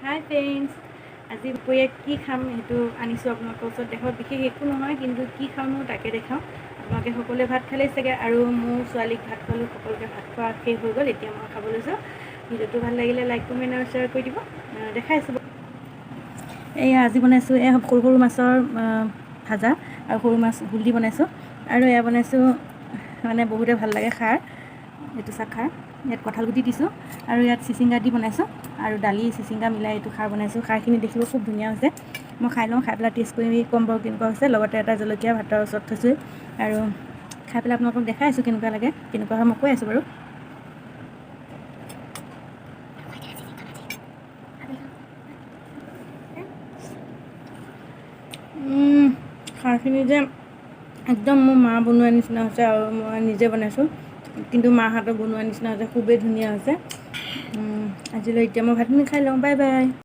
হাই friends, আজি দুপৰীয়া কি খাম সেইটো আনিছোঁ আপোনালোকৰ ওচৰত দেখাওঁ। বিশেষ একো নহয়, কিন্তু কি খামনো তাকে দেখাওঁ। আপোনালোকে সকলোৱে ভাত খালেই চাগে, আৰু মোৰ ছোৱালীক ভাত খোৱালোঁ। সকলোকে ভাত খোৱা শেষ হৈ গ'ল, এতিয়া মই খাবলৈ যাওঁ। ভিডিঅ'টো ভাল লাগিলে লাইক কমেণ্ট আৰু শ্বেয়াৰ কৰি দিব। দেখাইছোঁ এয়া আজি বনাইছোঁ সৰু সৰু মাছৰ ভাজা, আৰু সৰু মাছ ভোল দি বনাইছোঁ। আৰু এয়া বনাইছোঁ মানে বহুতে ভাল লাগে খাৰ, এইটো খাৰ। ইয়াত কঁঠাল গুটি দিছোঁ, আৰু ইয়াত চিচিংগা দি বনাইছোঁ, আৰু দালি চিচিংগা মিলাই এইটো খাৰ বনাইছোঁ। খাৰখিনি দেখিব খুব ধুনীয়া হৈছে। মই খাই লওঁ, খাই পেলাই টেষ্ট কৰি ক'ম বাৰু কেনেকুৱা হৈছে। লগতে এটা জলকীয়া ভাতৰ ওচৰত থৈছোঁ, আৰু খাই পেলাই আপোনালোকক দেখাই আছোঁ কেনেকুৱা লাগে। কেনেকুৱা হয় মই কৈ আছোঁ বাৰু। খাৰখিনি যে একদম মোৰ মা বনোৱাৰ নিচিনা হৈছে, আৰু মই নিজে বনাইছোঁ, কিন্তু মাৰ হাতৰ বনোৱাৰ নিচিনা হৈছে। খুবেই ধুনীয়া হৈছে। আজিলৈ এতিয়া মই ভাতখিনি খাই লওঁ। Bye bye.